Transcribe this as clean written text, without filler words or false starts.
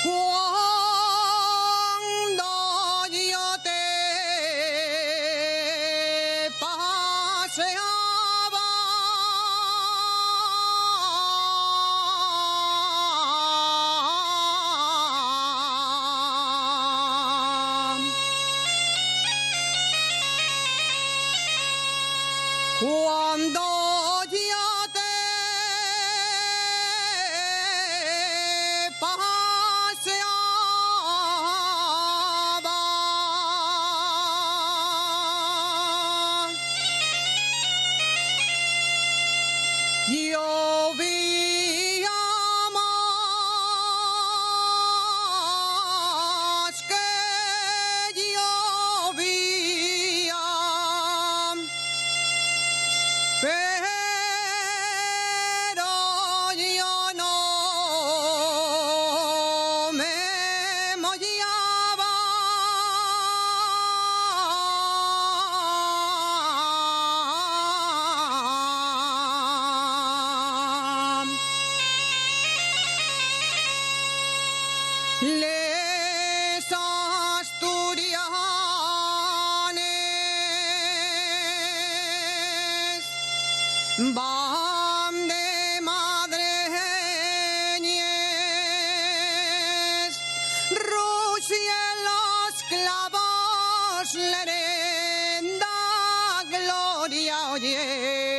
Cuando yo te paseaba cuando yo te paseaba, llovía más que llovía. Pero yo no me mollaba. Les asturianes van de madreñes, Rusia en los clavos, lerenda gloria, oye.